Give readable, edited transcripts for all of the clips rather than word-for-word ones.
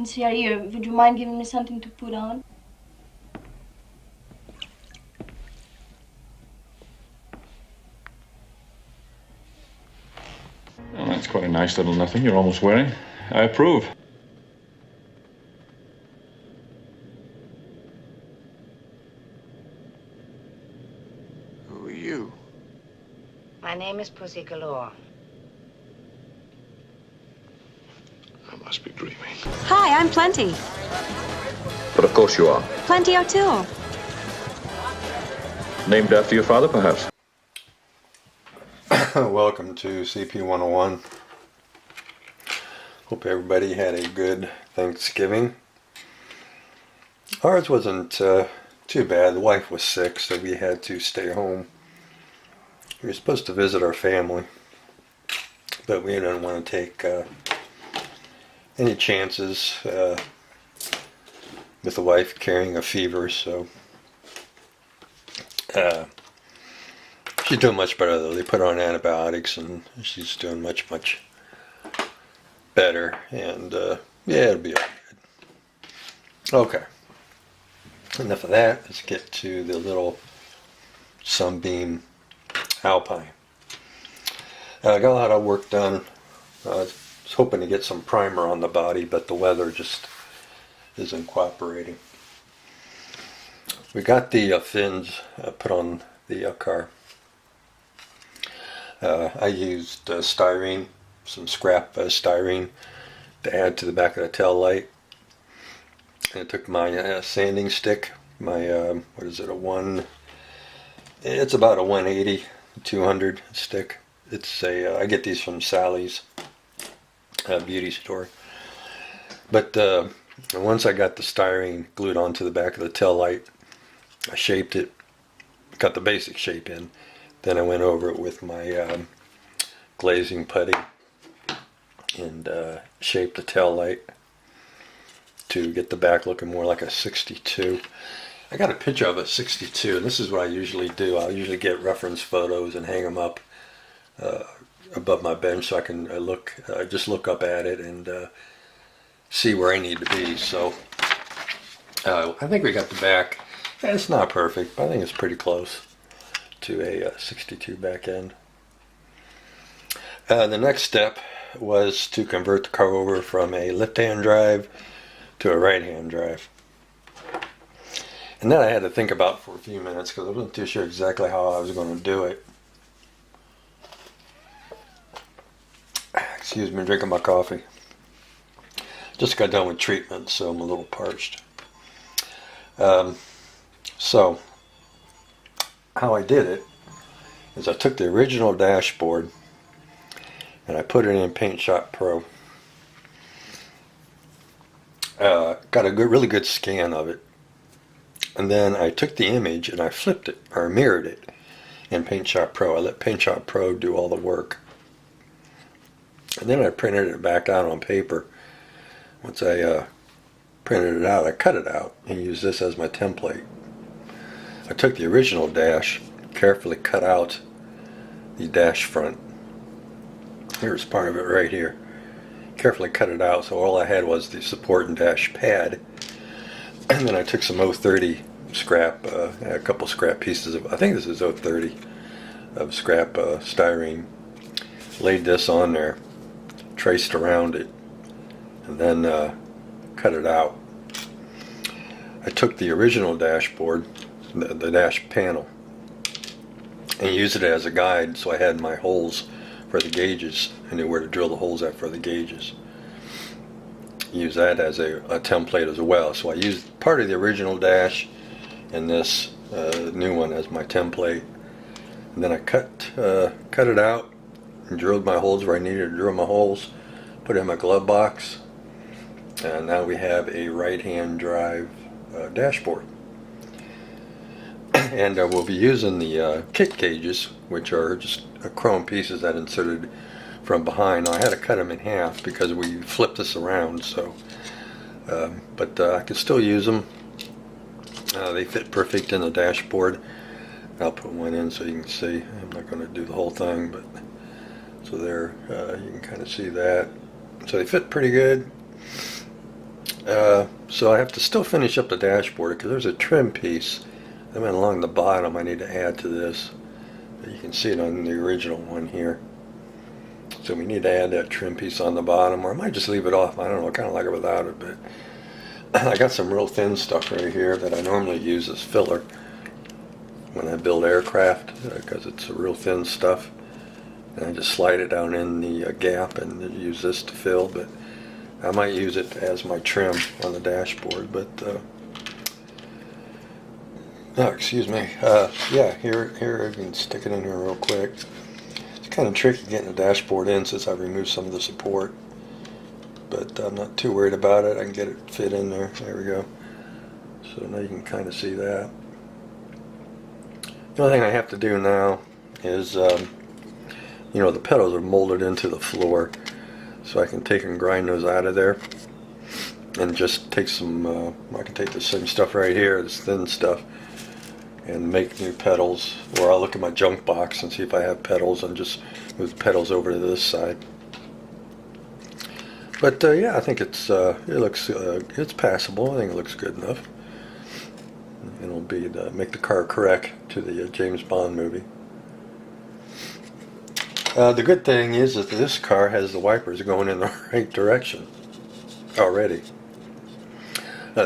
since you're here, would you mind giving me something to put on? Well, that's quite a nice little nothing you're almost wearing. I approve. Who are you? My name is Pussy Galore. I must be dreaming. Hi, I'm Plenty. But of course you are. Plenty O'Toole. Named after your father, perhaps? Welcome to CP 101. Hope everybody had a good Thanksgiving. Ours wasn't too bad. The wife was sick, so we had to stay home. We were supposed to visit our family, but we didn't want to take any chances with the wife carrying a fever, so she's doing much better though. They put her on antibiotics and she's doing much better, and yeah, it'll be all good. Okay, enough of that. Let's get to the little Sunbeam Alpine. I got a lot of work done. I was hoping to get some primer on the body, but the weather just isn't cooperating. We got the fins put on the car. I used styrene, some scrap styrene, to add to the back of the tail light. And I took my sanding stick, my what is it, it's about a 180, 200 stick. It's I get these from Sally's beauty store. But once I got the styrene glued onto the back of the tail light, I shaped it, got the basic shape in. Then I went over it with my glazing putty and shaped the tail light to get the back looking more like a 62. I got a picture of a 62, and this is what I usually do. I'll usually get reference photos and hang them up above my bench so I can just look up at it and see where I need to be. So I think we got the back. It's not perfect, but I think it's pretty close to a 62 back end. The next step was to convert the car over from a left-hand drive to a right-hand drive. And that I had to think about for a few minutes because I wasn't too sure exactly how I was going to do it. Excuse me, drinking my coffee. Just got done with treatment, so I'm a little parched. So, how I did it is I took the original dashboard and I put it in Paint Shop Pro. Got a really good scan of it. And then I took the image and I flipped it, or mirrored it, in Paint Shop Pro. I let Paint Shop Pro do all the work. And then I printed it back out on paper. Once I printed it out, I cut it out and used this as my template. I took the original dash, carefully cut out the dash front. Here's part of it right here. Carefully cut it out, so all I had was the support and dash pad. And then I took some 030 scrap, a couple scrap pieces of, I think this is 030, of scrap styrene. Laid this on there, traced around it, and then cut it out. I took the original dashboard, the dash panel, and used it as a guide, so I had my holes for the gauges. I knew where to drill the holes at for the gauges. Use that as a template as well. So I used part of the original dash and this new one as my template. And then I cut it out and drilled my holes where I needed to drill my holes. Put it in my glove box. And now we have a right-hand drive dashboard. And we'll be using the kit gauges, which are just chrome pieces that inserted from behind. Now, I had to cut them in half because we flipped this around, so but I can still use them. They fit perfect in the dashboard. I'll put one in so you can see. I'm not going to do the whole thing, but so there you can kind of see that. So they fit pretty good. So I have to still finish up the dashboard because there's a trim piece that went along the bottom I need to add to this. You can see it on the original one here. So we need to add that trim piece on the bottom, or I might just leave it off. I don't know, I kind of like it without it, but I got some real thin stuff right here that I normally use as filler when I build aircraft because it's a real thin stuff. And I just slide it down in the gap and use this to fill, but I might use it as my trim on the dashboard, but oh, excuse me. Yeah, here I can stick it in here real quick. It's kind of tricky getting the dashboard in since I removed some of the support, but I'm not too worried about it. I can get it fit in there. There we go. So now you can kind of see that. The only thing I have to do now is, you know, the pedals are molded into the floor, so I can take and grind those out of there and just take some, I can take the same stuff right here, this thin stuff, and make new pedals, or I'll look at my junk box and see if I have pedals and just move the pedals over to this side. But yeah, I think it's it looks it's passable. I think it looks good enough. It'll be to make the car correct to the James Bond movie. The good thing is that this car has the wipers going in the right direction already.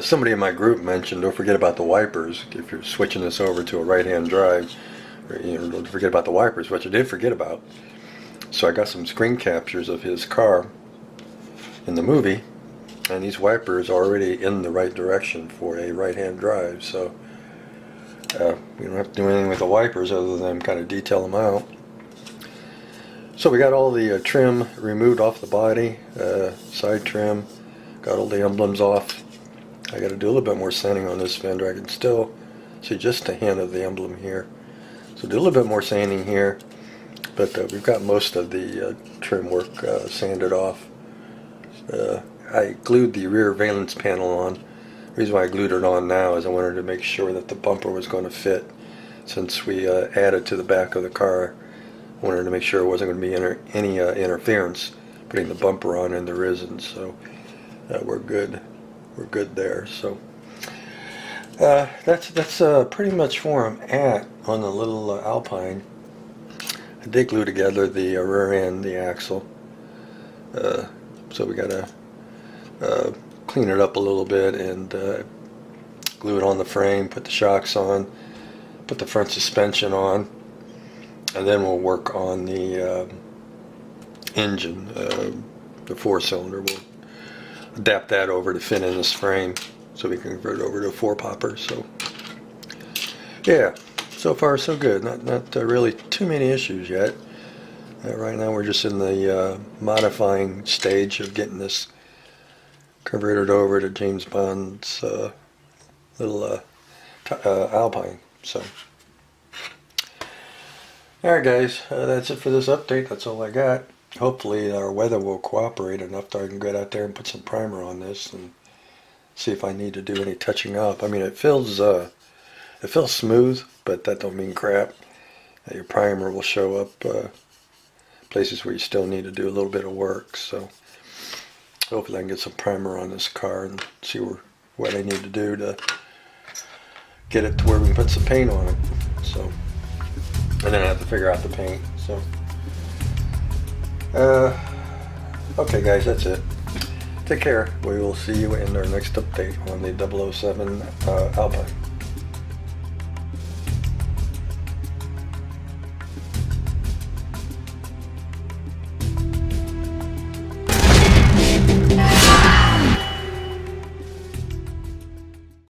Somebody in my group mentioned, don't forget about the wipers if you're switching this over to a right-hand drive. Or, you know, don't forget about the wipers, which I did forget about. So I got some screen captures of his car in the movie, and these wipers are already in the right direction for a right-hand drive. So we don't have to do anything with the wipers other than kind of detail them out. So we got all the trim removed off the body, side trim, got all the emblems off. I got to do a little bit more sanding on this fender. I can still see just a hint of the emblem here. So do a little bit more sanding here, but we've got most of the trim work sanded off. I glued the rear valence panel on. The reason why I glued it on now is I wanted to make sure that the bumper was going to fit. Since we added to the back of the car, I wanted to make sure it wasn't going to be any interference putting the bumper on, and there isn't. So we're good. We're good there. So that's pretty much where I'm at on the little Alpine. I did glue together the rear end, the axle. So we gotta clean it up a little bit and glue it on the frame, put the shocks on, put the front suspension on, and then we'll work on the engine, the 4-cylinder. We'll adapt that over to fit in this frame so we can convert it over to a 4-popper. So yeah, so far so good. Not really too many issues yet. Right now we're just in the modifying stage of getting this converted over to James Bond's little Alpine. So alright guys, that's it for this update. That's all I got. Hopefully our weather will cooperate enough that I can get out there and put some primer on this and see if I need to do any touching up. I mean, it feels smooth, but that don't mean crap. Your primer will show up places where you still need to do a little bit of work. So hopefully I can get some primer on this car and see what I need to do to get it to where we can put some paint on it. So, and then I have to figure out the paint. So okay guys, that's it. Take care. We will see you in our next update on the 007 Alpine.